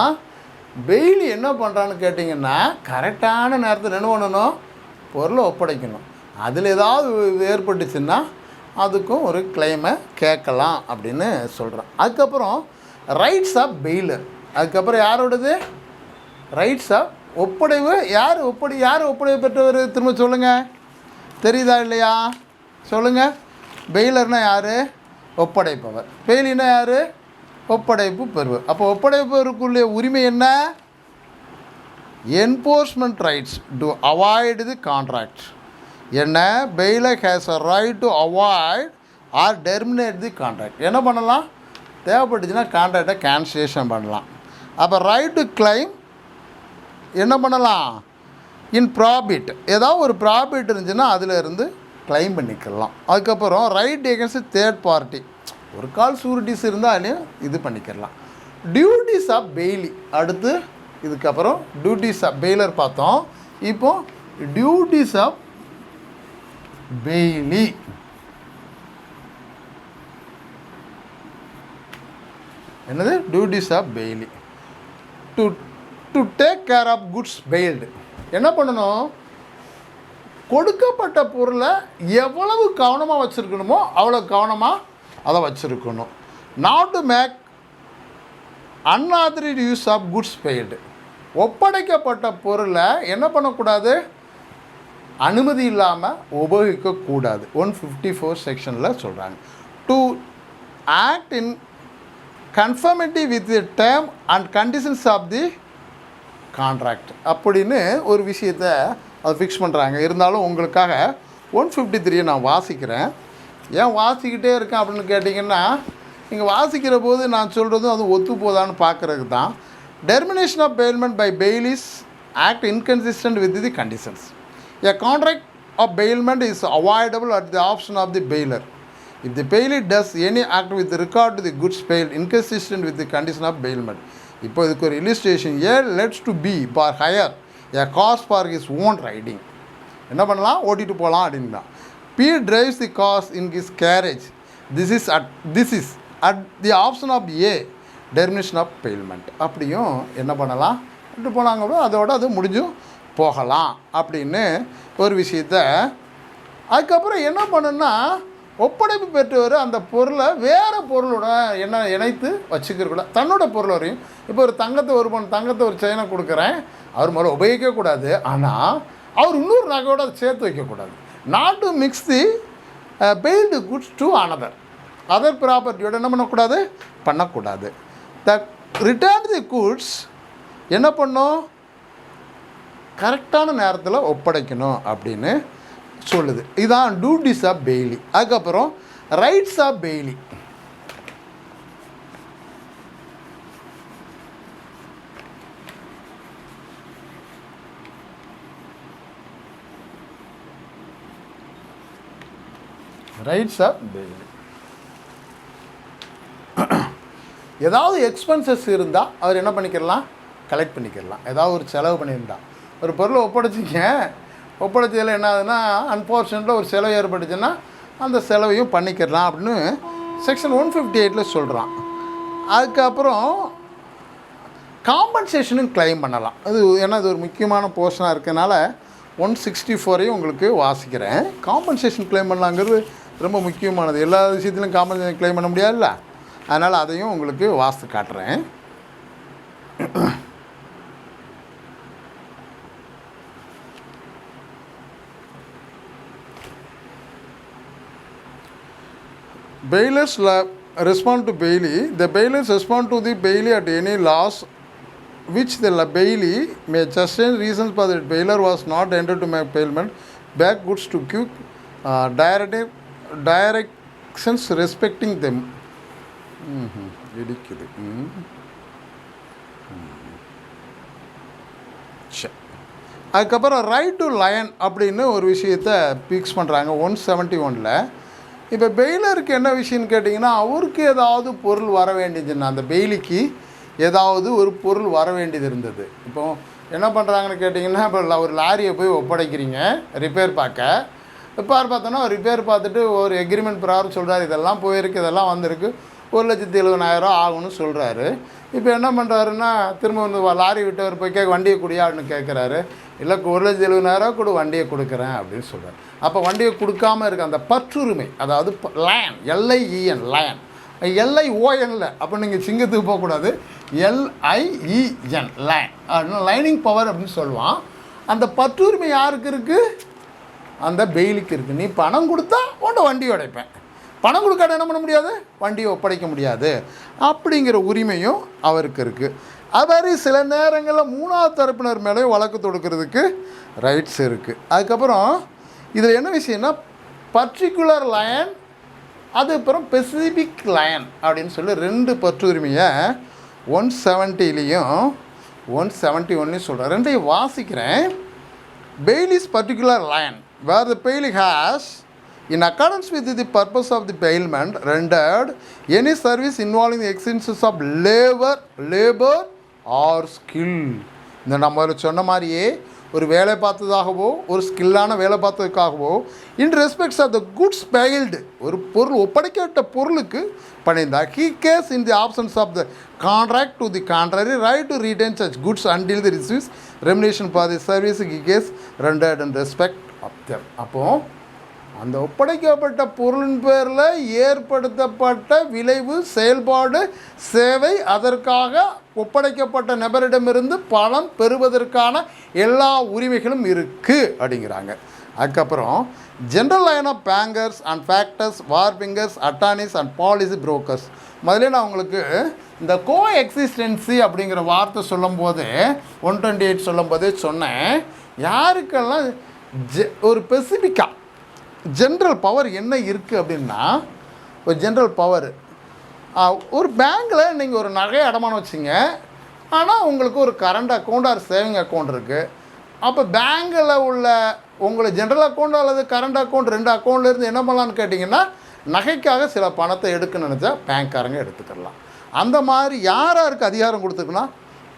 Bailey என்ன பண்ணுறான்னு கேட்டிங்கன்னா, கரெக்டான நேரத்தில் என்ன பண்ணணும், பொருளை ஒப்படைக்கணும். அதில் ஏதாவது ஏற்பட்டுச்சுன்னா அதுக்கும் ஒரு கிளைமை கேட்கலாம் அப்படின்னு சொல்கிறான். அதுக்கப்புறம் ரைட்ஸ் ஆஃப் பெயிலர், அதுக்கப்புறம் யாரோடது, ரைட்ஸ் ஆஃப் ஒப்படைவு. யார் ஒப்படைவு பெற்றவர், திரும்ப சொல்லுங்கள், தெரியுதா இல்லையா சொல்லுங்கள். பெயிலர்னால் யார், ஒப்படைப்பவர். பெயிலினா யார், ஒப்படைப்பு பெறுவர். அப்போ ஒப்படைப்பவருக்குள்ள உரிமை என்ன, enforcement rights to avoid the contract. என்ன, bailor has a right to avoid or terminate the contract. என்ன பண்ணலாம், தேவைப்பட்டுச்சுன்னா கான்ட்ராக்டை கேன்சலேஷன் பண்ணலாம். அப்போ ரைட் டு கிளைம் என்ன பண்ணலாம், இன் ப்ராஃபிட், ஏதாவது ஒரு ப்ராஃபிட் இருந்துச்சுன்னா அதில் இருந்து கிளைம் பண்ணிக்கலாம். அதுக்கப்புறம் ரைட் எகென்ஸ்ட் தேர்ட் பார்ட்டி, ஒரு கால் சூரிட்டிஸ் இருந்தாலையும் இது பண்ணிக்கலாம். டியூட்டிஸ் ஆஃப் பெயிலி, அடுத்து இதுக்கப்புறம் டியூட்டிஸ் ஆஃப் பெயிலர் பார்த்தோம். இப்போது டியூட்டிஸ் ஆஃப் பெயிலி என்னது, duties of bailee to take care of goods bailed. என்ன பண்ணணும், கொடுக்கப்பட்ட பொருளை எவ்வளவு கவனமாக வச்சுருக்கணுமோ அவ்வளோ கவனமாக அதை வச்சுருக்கணும். Not to make unauthorised use of goods bailed. ஒப்படைக்கப்பட்ட பொருளை என்ன பண்ணக்கூடாது, அனுமதி இல்லாமல் உபயோகிக்கக்கூடாது. 154 செக்ஷனில் சொல்கிறாங்க. To act in conformity with the term and conditions of the contract அப்படின்னு ஒரு விஷயத்தை அது ஃபிக்ஸ் பண்ணுறாங்க. இருந்தாலும் உங்களுக்காக 153 நான் வாசிக்கிறேன். ஏன் வாசிக்கிட்டே இருக்கேன் அப்படின்னு கேட்டிங்கன்னா, நீங்கள் வாசிக்கிற போது நான் சொல்கிறதும் அது ஒத்து போதான்னு பார்க்குறதுக்கு தான். Termination of bailment by bailee's act inconsistent with the conditions. A contract of bailment is avoidable at the option of the bailor. If the bailey does any act with regard to the goods bailed inconsistent with the condition of bailment. இப்போ இதுக்கு ஒரு illustration, A lets to B for hire a cars for his own riding. என்ன பண்ணலாம், ஓட்டிட்டு போகலாம் அப்படின்னா. P drives the cars in his carriage. This is at the option of A, termination of bailment. அப்படியும் என்ன பண்ணலாம், விட்டு போனாங்க, அதோட அது முடிஞ்சும் போகலாம் அப்படின்னு ஒரு விஷயத்தை. அதுக்கப்புறம் என்ன பண்ணுன்னா, ஒப்படைப்பு பெற்றவர் அந்த பொருளை வேறு பொருளோட என்ன இணைத்து வச்சுக்கிறக்கூட, தன்னோட பொருளோடையும். இப்போ ஒரு தங்கத்தை ஒரு செயினை கொடுக்குறேன், அவர் முதல்ல உபயோகிக்கக்கூடாது. ஆனால் அவர் இன்னொரு நகையோடு அதை சேர்த்து வைக்கக்கூடாது. Not to mix the bailed goods to another, other ப்ராப்பர்ட்டியோட என்ன பண்ணக்கூடாது. த ரிட்டர்ன் தி குட்ஸ் என்ன பண்ணும், கரெக்டான நேரத்தில் ஒப்படைக்கணும் அப்படின்னு சொல்லுது. இதுதான் டியூட்டிஸ் ஆஃப் பெய்லி. அதுக்கப்புறம் rights of bailee. Rights of bailee, ஏதாவது எக்ஸ்பென்சஸ் இருந்தால் அவர் என்ன பண்ணிக்கிறலாம், கலெக்ட் பண்ணிக்கிறலாம். ஏதாவது ஒரு செலவு பண்ணியிருந்தா, ஒரு பொருளை ஒப்படைச்சதில் என்ன ஆகுதுன்னா அன்ஃபார்ச்சுனேட்டாக ஒரு செலவு ஏற்பட்டுச்சுன்னா அந்த செலவையும் பண்ணிக்கிறலாம் அப்படின்னு செக்ஷன் 158 சொல்கிறான். அதுக்கப்புறம் காம்பன்சேஷனும் கிளைம் பண்ணலாம். அது ஏன்னா இது ஒரு முக்கியமான போர்ஷனாக இருக்கனால 164 உங்களுக்கு வாசிக்கிறேன். காம்பன்சேஷன் கிளைம் பண்ணலாங்கிறது ரொம்ப முக்கியமானது. எல்லா விஷயத்துலையும் காம்பன்சேஷன் கிளைம் பண்ண முடியாதுல்ல, அதனால் அதையும் உங்களுக்கு வாசித்து காட்டுறேன். Bailers respond to bailey. The bailers respond to the bailey at any loss which the bailey may sustain reasons for that bailor was not entitled to make payment back goods to quick directions respecting them. இடிக்குது. அதுக்கப்புறம் right to line அப்படின்னு ஒரு விஷயத்தை fix பண்ணுறாங்க 171. இப்போ பெயிலருக்கு என்ன விஷயம்னு கேட்டிங்கன்னா, அவருக்கு ஏதாவது பொருள் வர வேண்டியதுன்னா, அந்த பெயிலிக்கு ஏதாவது ஒரு பொருள் வர வேண்டியது இருந்தது. இப்போ என்ன பண்ணுறாங்கன்னு கேட்டிங்கன்னா, இப்போ ஒரு லாரியை போய் ஒப்படைக்கிறீங்க ரிப்பேர் பார்த்தோன்னா ரிப்பேர் பார்த்துட்டு ஒரு எக்ரிமெண்ட் பிரகாரம் சொல்கிறார், இதெல்லாம் போயிருக்கு, இதெல்லாம் வந்திருக்கு, 1,70,000 ஆகும்னு சொல்கிறாரு. இப்போ என்ன பண்ணுறாருன்னா, திரும்ப வந்து லாரி விட்டவர் போய் வண்டியை குடியான்னு கேட்குறாரு. இல்லை 1,70,000 கூட வண்டியை கொடுக்குறேன் அப்படின்னு சொல்கிறார். அப்போ வண்டியை கொடுக்காமல் இருக்க அந்த பற்றுரிமை, அதாவது லேன், LIEN லேன், LIONல, அப்போ நீங்கள் சிங்கத்துக்கு போகக்கூடாது, LIEN லேன் அப்படின்னு லைனிங் பவர் அப்படின்னு சொல்லுவான். அந்த பற்றுரிமை யாருக்கு இருக்குது, அந்த பெயிலுக்கு இருக்குது. நீ பணம் கொடுத்தா உன்னை வண்டி உடைப்பேன், பணம் கொடுக்காத என்ன பண்ண முடியாது, வண்டியை ஒப்படைக்க முடியாது அப்படிங்கிற உரிமையும் அவருக்கு இருக்குது. அது மாதிரி சில நேரங்களில் 3வது தரப்பினர் மேலே வழக்கு தொடுக்கிறதுக்கு ரைட்ஸ் இருக்குது. அதுக்கப்புறம் இதில் என்ன விஷயம்னா, பர்டிகுலர் லயன், அதுக்கப்புறம் ஸ்பெசிஃபிக் லயன் அப்படின்னு சொல்லி 2 பற்றுரிமையை 170லையும் 171லையும் சொல்கிறேன். 2ஐயும் வாசிக்கிறேன். Bailee's particular lien where the bailey has, in accordance with the purpose of the bailment, rendered any service involving the exercise of labor or skill. இந்த நம்ம சொன்ன மாதிரியே ஒரு வேலை பார்த்ததாகவோ ஒரு ஸ்கில்லான வேலை பார்த்ததுக்காகவோ in respects of the goods bailed, ஒரு பொருள் ஒப்படைக்கப்பட்ட பொருளுக்கு பண்ணியிருந்தார். He has in the options of the contract to the contrary right to retain such goods until the receives remuneration for the service he has rendered in respect of them. அப்போது அந்த ஒப்படைக்கப்பட்ட பொருளின் பேரில் ஏற்படுத்தப்பட்ட விளைவு, செயல்பாடு, சேவை, அதற்காக ஒப்படைக்கப்பட்ட நபரிடமிருந்து பணம் பெறுவதற்கான எல்லா உரிமைகளும் இருக்குது அப்படிங்கிறாங்க. அதுக்கப்புறம் general lien of bankers and factors, wharfingers, attorneys and policy brokers. முதல்ல நான் உங்களுக்கு இந்த கோ எக்ஸிஸ்டன்சி அப்படிங்கிற வார்த்தை சொல்லும்போது 128 சொல்லும்போதே சொன்னேன், யாருக்கெல்லாம் ஒரு ஸ்பெசிஃபிக்காக ஜென்ரல் பவர் என்ன இருக்குது அப்படின்னா, ஒரு ஜென்ரல் பவர், ஒரு பேங்க்கில் நீங்கள் ஒரு நகையை அடமானம் வச்சிங்க, ஆனால் உங்களுக்கு ஒரு current account R saving account இருக்குது. அப்போ பேங்கில் உள்ள உங்களை ஜென்ரல் அக்கௌண்ட் அல்லது கரண்ட் அக்கௌண்ட் 2 அக்கௌண்ட்லேருந்து என்ன பண்ணலான்னு கேட்டிங்கன்னா, நகைக்காக சில பணத்தை எடுக்கணும்னு நினச்சா பேங்க்காரங்க எடுத்துக்கலாம். அந்த மாதிரி யாருக்கு அதிகாரம் கொடுத்துருக்குன்னா,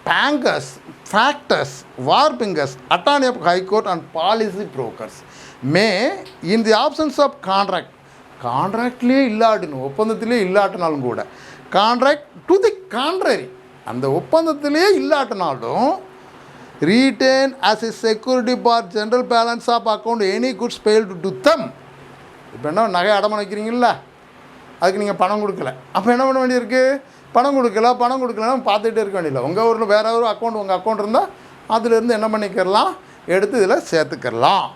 bankers, factors, wharfingers, attorney of high court and policy brokers may in the options of கான்ட்ராக்ட்லேயே இல்லாட்டணும், ஒப்பந்தத்திலே இல்லாட்டினாலும் கூட, கான்ட்ராக்ட் டு தி கான்ட்ரரி, அந்த ஒப்பந்தத்திலே இல்லாட்டினாலும், retain as a security for general balance of account any goods bailed to them. இப்போ என்ன நகை அடமானம் வைக்கிறீங்களா, அதுக்கு நீங்கள் பணம் கொடுக்கல, அப்போ என்ன பண்ண வேண்டியிருக்கு, பணம் கொடுக்கலன்னு பார்த்துக்கிட்டே இருக்க வேண்டியதில்லை. உங்கள் ஊரில் வேறு ஒரு அக்கௌண்ட், உங்கள் அக்கௌண்ட் இருந்தால் அதுலேருந்து என்ன பண்ணிக்கிறலாம், எடுத்து இதில் சேர்த்துக்கலாம்.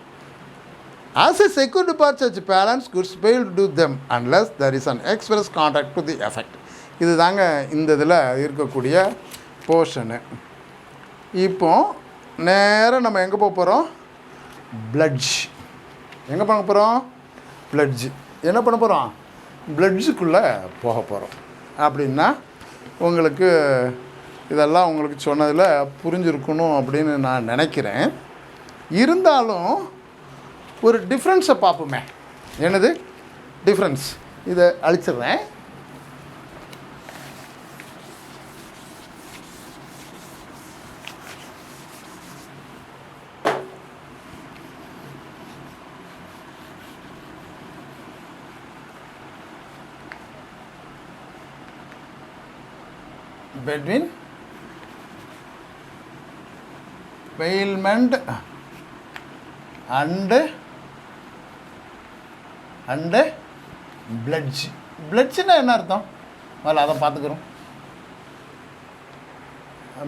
As a security for such balance goods fail to do them unless there is an express contract to the effect. இது தாங்க இந்த இதில் இருக்கக்கூடிய போர்ஷனு. இப்போ நேராக நம்ம எங்கே போக போகிறோம்? பிளட்ஜ். எங்கே பண்ண போகிறோம்? பிளட்ஜ். என்ன பண்ண போகிறோம்? பிளட்ஜுக்குள்ளே போக போகிறோம். அப்படின்னா உங்களுக்கு இதெல்லாம் உங்களுக்கு சொன்னதில் புரிஞ்சிருக்கணும் அப்படின்னு நான் நினைக்கிறேன். இருந்தாலும் ஒரு டிஃப்ரென்ஸை பார்ப்போமே. என்னது டிஃப்ரென்ஸ்? இதை அழிச்சிடுறேன். between bailment and pledge. பிளட்ஜ்னா என்ன அர்த்தம்? முதல்ல அதை பார்த்துக்கிறோம்.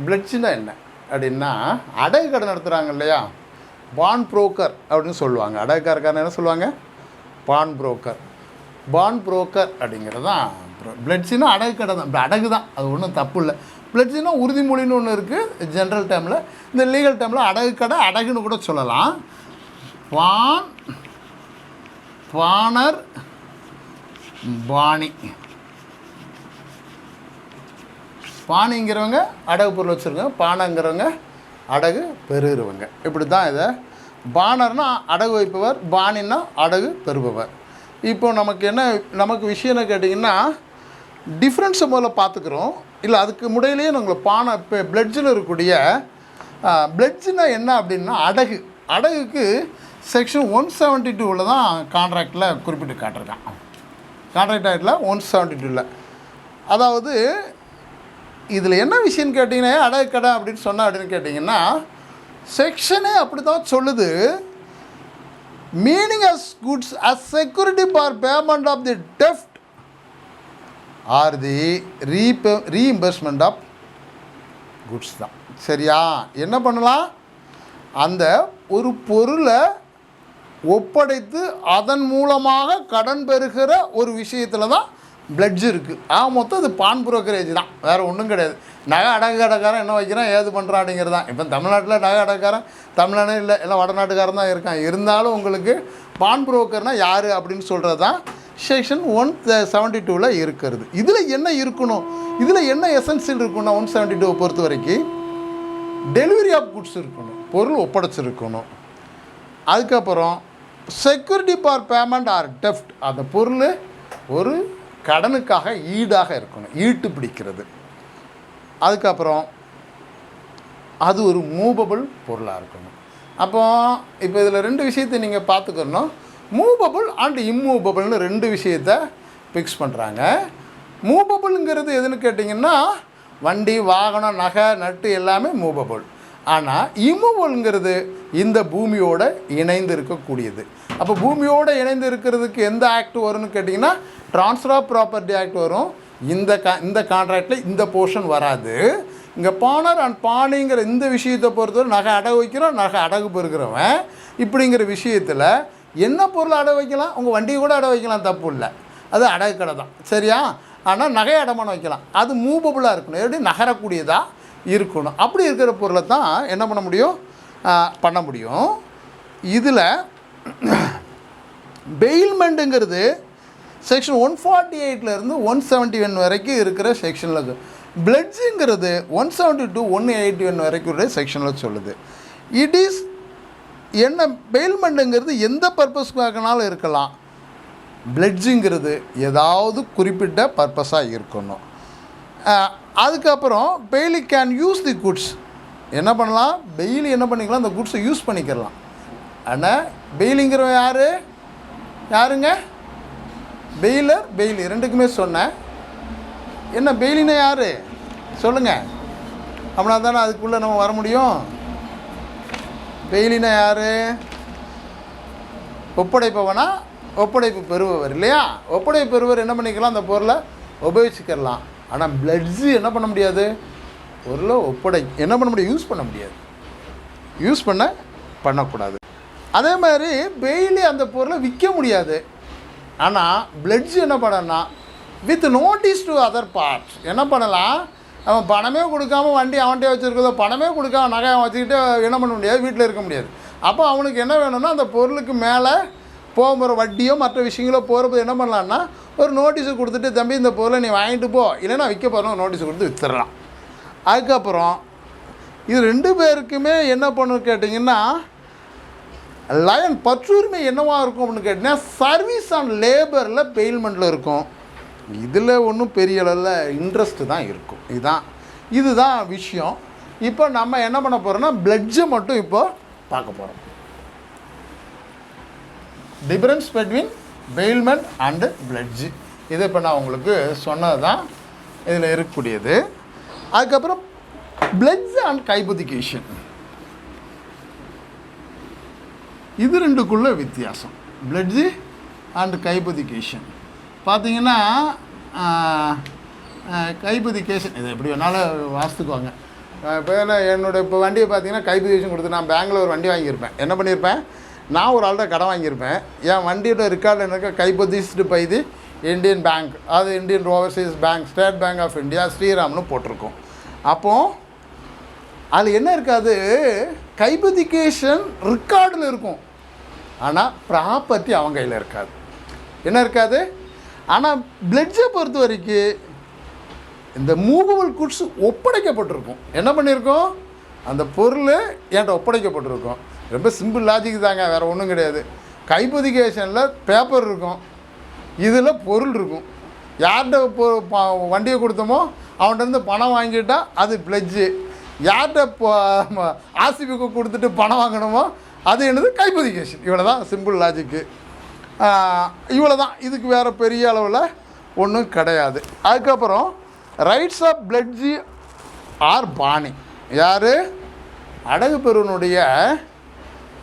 பிளட்ஜ்னா என்ன அப்படின்னா, அடகு கடை நடத்துகிறாங்க இல்லையா, பாண்ட் புரோக்கர் அப்படின்னு சொல்லுவாங்க. அடகுக்காரக்காரன் என்ன சொல்லுவாங்க? Bond broker. பாண்ட் புரோக்கர் அப்படிங்கிறது தான் பிளட்ஜ்னா அடகு கடை தான். அடகு தான், அது ஒன்றும் தப்பு இல்லை. பிளட்ஜ்னா உறுதிமொழின்னு ஒன்று இருக்குது ஜென்ரல் டைமில். இந்த லீகல் டைமில் அடகு கடை அடகுன்னு கூட சொல்லலாம். பானர் பாணி. பாணிங்கிறவங்க அடகு பொருள் வச்சுருங்க, பானைங்கிறவங்க அடகு பெறுகிறவங்க. இப்படி தான் இதை. பானர்னா அடகு வைப்பவர், பாணின்னா அடகு பெறுபவர். இப்போ நமக்கு விஷயம் என்ன கேட்டிங்கன்னா, டிஃப்ரென்ஸை முதல்ல பார்த்துக்கிறோம். இல்லை அதுக்கு முறையிலேயே உங்களை இப்போ பிளட்ஜில் இருக்கக்கூடிய பிளட்ஜுனா என்ன அப்படின்னா அடகுக்கு செக்ஷன் 172 தான் கான்ட்ராக்டில் குறிப்பிட்டு காட்டிருக்கான். கான்ட்ராக்ட் ஆக்டில் 172. அதாவது இதில் என்ன விஷயம்னு கேட்டிங்கன்னா, அடகு கடை அப்படின்னு சொன்னால் அப்படின்னு கேட்டிங்கன்னா, செக்ஷனே அப்படி தான் சொல்லுது. Meaning as goods as security for payment of the debt or the reimbursement of goods தான். சரியா? என்ன பண்ணலாம்? அந்த ஒரு பொருளை ஒப்படைத்து அதன் மூலமாக கடன் பெறுகிற ஒரு விஷயத்தில் தான் பிளட்ஜ் இருக்குது. மொத்தம் அது பான் புரோக்கரேஜ் தான், வேறு ஒன்றும் கிடையாது. நகை அடகு கடைக்காரன் என்ன வைக்கிறான், ஏது பண்ணுறான் அப்படிங்கிறது தான். இப்போ தமிழ்நாட்டில் நகை அடகுக்காரன் தமிழ்நாடே இல்லை, எல்லாம் வடநாட்டுக்காரன் தான் இருக்கான். இருந்தாலும் உங்களுக்கு பான் புரோக்கர்னால் யார் அப்படின்னு சொல்கிறது தான் செக்ஷன் 172 இருக்கிறது. இதில் என்ன இருக்கணும், இதில் என்ன எசென்சியல் இருக்குன்னா, 172 பொறுத்த வரைக்கும் டெலிவரி ஆஃப் குட்ஸ் இருக்கணும், பொருள் ஒப்படைச்சிருக்கணும். அதுக்கப்புறம் security for payment R deft, அந்த பொருள் ஒரு கடனுக்காக ஈடாக இருக்கணும், ஈட்டு பிடிக்கிறது. அதுக்கப்புறம் அது ஒரு மூவபிள் பொருளாக இருக்கணும். இப்போ இதில் 2 விஷயத்தை நீங்கள் பார்த்துக்கணும். மூவபிள் அண்ட் இம்மூவபிள்னு 2 விஷயத்தை ஃபிக்ஸ் பண்ணுறாங்க. மூவபிள்ங்கிறது எதுன்னு கேட்டிங்கன்னா, வண்டி, வாகனம், நகை, நட்டு எல்லாமே மூவபிள். ஆனால் இம்மூவபிள்ங்கிறது இந்த பூமியோட இணைந்து இருக்கக்கூடியது. அப்போ பூமியோடு இணைந்து இருக்கிறதுக்கு எந்த ஆக்ட் வரும்னு கேட்டிங்கன்னா, ட்ரான்ஸ்ஃபர் ஆஃப் ப்ராப்பர்ட்டி ஆக்ட் வரும். இந்த கான்ட்ராக்டில் இந்த போர்ஷன் வராது. இங்கே பானர் அண்ட் பாணிங்கிற இந்த விஷயத்தை பொறுத்தவரை நகை அடகு வைக்கிறோம், நகை அடகு பெறுகிறவன் இப்படிங்கிற விஷயத்தில் என்ன பொருள் அடகு வைக்கலாம், உங்கள் வண்டியை கூட அடகு வைக்கலாம், தப்பு இல்லை, அது அடகு கடை தான். சரியா? ஆனால் நகை அடமானம் வைக்கலாம், அது மூவபிளாக இருக்கணும், எப்படி நகரக்கூடியதாக இருக்கணும். அப்படி இருக்கிற பொருளை தான் என்ன பண்ண முடியும். இதில் பெயில்மெண்ட்டுங்கிறது செக்ஷன் 148 171 வரைக்கும் இருக்கிற செக்ஷனில் இருக்குது. பிளட்ஜுங்கிறது 172 181 வரைக்கும் செக்ஷனில் சொல்லுது. இட் இஸ் என்ன, பெயில்மெண்ட்டுங்கிறது எந்த பர்பஸ்க்காகனாலும் இருக்கலாம். பிளட்ஜுங்கிறது ஏதாவது குறிப்பிட்ட பர்பஸாக இருக்கணும். அதுக்கப்புறம் bailee can use the goods, என்ன பண்ணலாம், பெய்லி என்ன பண்ணிக்கலாம், அந்த குட்ஸை யூஸ் பண்ணிக்கலாம். ஆனால் பெய்லிங்கிறவன் யாருங்க? பெயிலர், பெய்லி ரெண்டுக்குமே சொன்னேன். என்ன பெய்லினா யார் சொல்லுங்கள், அப்படின்னா தானே அதுக்குள்ளே நம்ம வர முடியும். பெய்லினா யார்? ஒப்படைப்பவனா, ஒப்படைப்பு பெறுபவர் இல்லையா? ஒப்படைப்பு பெறுவர் என்ன பண்ணிக்கலாம், அந்த பொருளை உபயோகிச்சுக்கலாம். ஆனால் பிளட்ஸு என்ன பண்ண முடியாது, பொருளை என்ன பண்ண முடியாது, யூஸ் பண்ண பண்ணக்கூடாது. அதே மாதிரி பெயிலி அந்த பொருளை விற்க முடியாது. ஆனால் பிளட்ஜ் என்ன பண்ணனா with notice to other part என்ன பண்ணலாம், அவன் பணமே கொடுக்காம வண்டி அவன்கிட்டே வச்சுருக்கிறதோ பணமே கொடுக்காம நகை அவன் வச்சுக்கிட்டு என்ன பண்ண முடியாது, வீட்டில் இருக்க முடியாது. அப்போ அவனுக்கு என்ன வேணும்னா அந்த பொருளுக்கு மேலே போகிற வட்டியோ மற்ற விஷயங்களோ போகிறப்போ என்ன பண்ணலான்னா ஒரு நோட்டீஸை கொடுத்துட்டு தம்பி இந்த பொருளை நீ வாங்கிட்டு போ, இல்லைன்னா விற்க போகிறோம் நோட்டீஸ் கொடுத்து விற்றுடலாம். அதுக்கப்புறம் இது 2 பேருக்குமே என்ன பண்ணணும் கேட்டிங்கன்னா லயன் பற்றுரிமை என்னவாக இருக்கும் அப்படின்னு கேட்டிங்கன்னா சர்வீஸ் அண்ட் லேபரில் பெயில்மெண்ட்டில் இருக்கும். இதில் ஒன்றும் பெரிய அளவில் இன்ட்ரெஸ்ட்டு தான் இருக்கும். இதுதான் விஷயம். இப்போ நம்ம என்ன பண்ண போகிறோம்னா பிளட்ஜை மட்டும் இப்போ பார்க்க போகிறோம். டிஃபரன்ஸ் பிட்வீன் பெயில்மெண்ட் அண்டு பிளட்ஜு இது இப்போ நான் உங்களுக்கு சொன்னது தான் இதில் இருக்கக்கூடியது. அதுக்கப்புறம் பிளட்ஜ் அண்ட் கைபதிகேஷன் இது 2க்குள்ள வித்தியாசம். பிளட்ஜு அண்ட் கைபதிகேஷன் பார்த்தீங்கன்னா கைபதிகேஷன் இது எப்படி வேணாலும் வாசித்துக்குவாங்க. இப்போ வண்டியை பார்த்தீங்கன்னா கைபதிகேஷன் கொடுத்து நான் பேங்கில் ஒரு வண்டி வாங்கியிருப்பேன். என்ன பண்ணியிருப்பேன், நான் ஒரு ஆள்கிட்ட கடன் வாங்கியிருப்பேன். என் வண்டியோட ரெக்கார்டில் எனக்கு hypothecated by the Indian Bank, அது Indian Overseas Bank, State Bank of India, ஸ்ரீராம்னு போட்டிருக்கோம். அப்போது அதில் என்ன இருக்காது, கைபதிகேஷன் ரெக்கார்டில் இருக்கும், ஆனால் ப்ராப்பர்ட்டி அவங்க கையில் இருக்காது. என்ன இருக்காது. ஆனால் பிளட்ஜை பொறுத்த வரைக்கும் இந்த மூவபிள் குட்ஸ் ஒப்படைக்கப்பட்டிருக்கும். என்ன பண்ணியிருக்கோம், அந்த பொருள் என்கிட்ட ஒப்படைக்கப்பட்டிருக்கும். ரொம்ப சிம்பிள் லாஜிக் தாங்க, வேறு ஒன்றும் கிடையாது. கைபதிகேஷனில் பேப்பர் இருக்கும், இதில் பொருள் இருக்கும். யார்கிட்ட வண்டியை கொடுத்தோமோ அவன்கிட்ட பணம் வாங்கிட்டால் அது பிளட்ஜு, யார்கிட்ட ஆர்சிபிக்கு கொடுத்துட்டு பணம் வாங்கணுமோ அது என்னது கைபதிகேஷன். இவ்வளோ தான் சிம்பிள் லாஜிக்கு. இவ்வளோ தான், இதுக்கு வேறு பெரிய அளவில் ஒன்றும் கிடையாது. அதுக்கப்புறம் ரைட்ஸ் ஆஃப் பிளட்ஜி ஆர் பாணி, யார் அடகு பெறுவனுடைய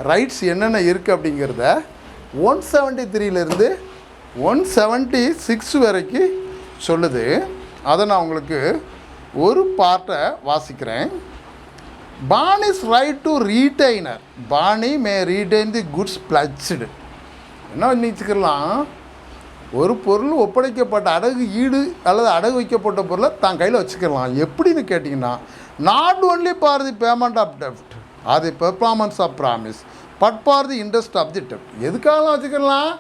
ரைட்ஸ் என்னென்ன இருக்குது அப்படிங்கிறத 173லேருந்து 176 வரைக்கும் சொல்லுது. அதை நான் உங்களுக்கு ஒரு பார்ட்டை வாசிக்கிறேன். பாணிஸ் ரைட் டு ரீடைனர், பாணி மே ரீடைன் தி குட்ஸ் பிளட்ஜ்டு. என்ன நினச்சிக்கலாம், ஒரு பொருள் ஒப்படைக்கப்பட்ட அடகு ஈடு அல்லது அடகு வைக்கப்பட்ட பொருளை தான் கையில் வச்சுக்கலாம். எப்படின்னு கேட்டிங்கன்னா not only for the payment of dept R the performance of promise but for the interest of the டெப்ட். எதுக்காகலாம் வச்சுக்கலாம்,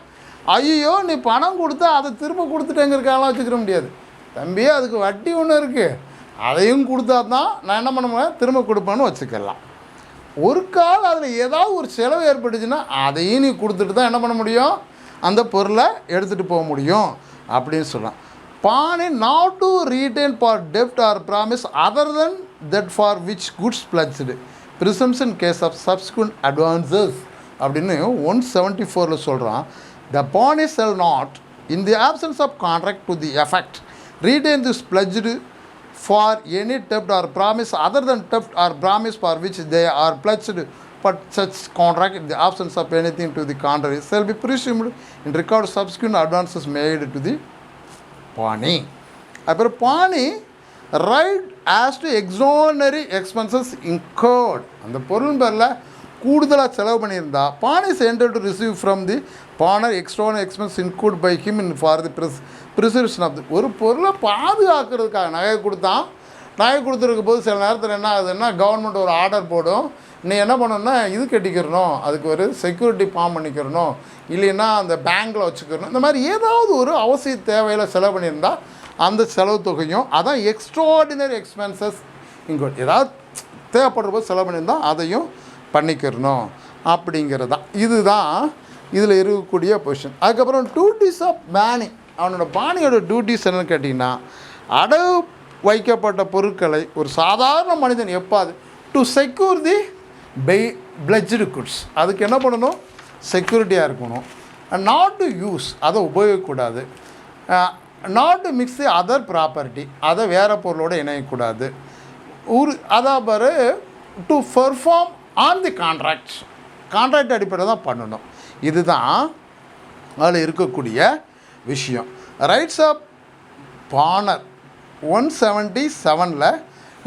ஐயோ நீ பணம் கொடுத்தா அதை திரும்ப கொடுத்துட்டேங்கிறதுக்காகலாம் வச்சுக்கிற முடியாது. தம்பி அதுக்கு வட்டி ஒன்று இருக்குது, அதையும் கொடுத்தா தான் நான் என்ன பண்ண முடியும் திரும்ப கொடுப்பேன்னு வச்சுக்கலாம். ஒரு கால் அதில் ஏதாவது ஒரு செலவு ஏற்பட்டுச்சுன்னா அதையும் நீ கொடுத்துட்டு தான் என்ன பண்ண முடியும், அந்த பொருளை எடுத்துகிட்டு போக முடியும் அப்படின்னு சொல்லலாம். Pawnee not to retain for டெப்ட் or promise other than that for which goods pledged presumption case of subsequent advances அப்படின்னு 174 சொல்கிறான். The pawnee shall not in the absence of contract to the effect retain this pledged for any debt or promise other than debt or promise for which they are pledged, but such contract in the absence of anything to the contrary shall be presumed in record subsequent advances made to the pawnee. அப்புறம் pawnee right as to extraordinary expenses incurred, அந்த பொருள் பேரில் கூடுதலாக செலவு பண்ணியிருந்தா pawnee is entitled to receive from the pawnor extraordinary expenses incurred by him in for the preservation of the. ஒரு பொருளை பாதுகாக்கிறதுக்காக நகை கொடுத்தான், நகை கொடுத்துருக்க போது சில நேரத்தில் என்ன ஆகுதுன்னா கவர்மெண்ட் ஒரு ஆர்டர் போடும், நீ என்ன பண்ணணும்னா இது கட்டிக்கிறணும், அதுக்கு ஒரு செக்யூரிட்டி ஃபார்ம் பண்ணிக்கிறணும், இல்லைன்னா அந்த பேங்க்கில் வச்சுக்கிறணும், இந்த மாதிரி ஏதாவது ஒரு அவசிய தேவையில் செலவு பண்ணியிருந்தால் அந்த செலவு தொகையும் அதான் எக்ஸ்ட்ராடினரி எக்ஸ்பென்சஸ் இன்க்ளூட், ஏதாவது தேவைப்படுற போது செலவு பண்ணியிருந்தால் அதையும் பண்ணிக்கிறணும் அப்படிங்கிறதான். இதுதான் இதில் இருக்கக்கூடிய பொசிஷன். அதுக்கப்புறம் டியூட்டிஸ் ஆஃப் பாணி, அவனோட பாணியோட டியூட்டிஸ் என்னன்னு கேட்டிங்கன்னா அடகு வைக்கப்பட்ட பொருட்களை ஒரு சாதாரண மனிதன் எப்பாது to secure the pledged goods, அதுக்கு என்ன பண்ணணும் செக்யூரிட்டியாக இருக்கணும். நாட் டு யூஸ், அதை உபயோகிக்கக்கூடாது. Not to mix the other property, அதை வேறு பொருளோடு இணையக்கூடாது. அதான் பாரு to perform on the contract, contract அடிப்படையில் தான் பண்ணணும். இதுதான் அதில் இருக்கக்கூடிய விஷயம். ரைட்ஸ் ஆஃப் பானர் 177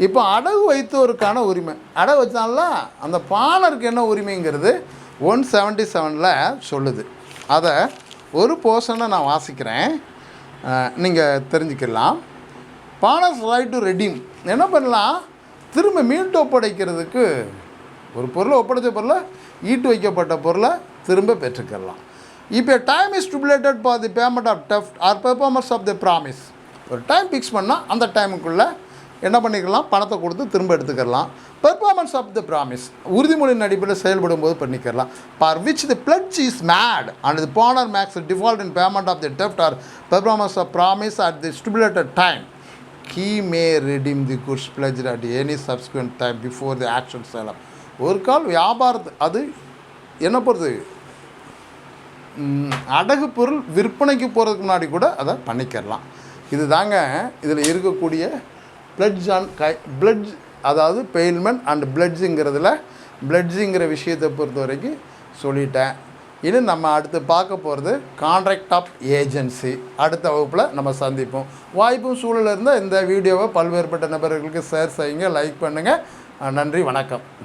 இப்போ அடகு வைத்தோருக்கான உரிமை, அடகு வச்சால அந்த பாணருக்கு என்ன உரிமைங்கிறது 177 சொல்லுது. அதை ஒரு போர்ஷனை நான் வாசிக்கிறேன், நீங்கள் தெரிஞ்சுக்கலாம். பானர்ஸ் ரைட் டு ரெடீம் என்ன பண்ணலாம், திரும்ப மீட்டு ஒப்படைக்கிறதுக்கு ஒரு பொருளை ஒப்படைச்ச பொருளை ஈட்டு வைக்கப்பட்ட பொருளை திரும்ப பெற்றுக்கலாம். இப்போ time is stipulated for the payment of டெஃப்ட் or performance of the promise. ஒரு டைம் ஃபிக்ஸ் பண்ணால் அந்த டைமுக்குள்ளே என்ன பண்ணிக்கலாம், பணத்தை கொடுத்து திரும்ப எடுத்துக்கலாம். பெர்ஃபார்மன்ஸ் ஆஃப் தி ப்ராமிஸ் உறுதிமொழியின் அடிப்படையில் செயல்படும் போது பண்ணிக்கலாம். For which the pledge is made and the pawnor makes default in payment of the டெஃப்ட் or performance of promise at the stipulated time he may redeem the goods pledged at any subsequent time before the action sale. ஒரு கால் வியாபாரத்து அது என்ன பொறுத்து அடகு பொருள் விற்பனைக்கு போகிறதுக்கு முன்னாடி கூட அதை பண்ணிக்கிறலாம். இது தாங்க இதில் இருக்கக்கூடிய பிளட்ஜ் அண்ட் பிளட்ஜ், அதாவது பெயில்மெண்ட் அண்ட் பிளட்ஜுங்கிறதுல பிளட்ஜுங்கிற விஷயத்தை பொறுத்த வரைக்கும் சொல்லிட்டேன். இது நம்ம அடுத்து பார்க்க போகிறது கான்ட்ராக்ட் ஆஃப் ஏஜென்சி. அடுத்த வகுப்பில் நம்ம சந்திப்போம். வாய்ப்பும் சூழல் இருந்தால் இந்த வீடியோவை பல்வேறுபட்ட நபர்களுக்கு ஷேர் செய்யுங்க, லைக் பண்ணுங்கள். நன்றி, வணக்கம்.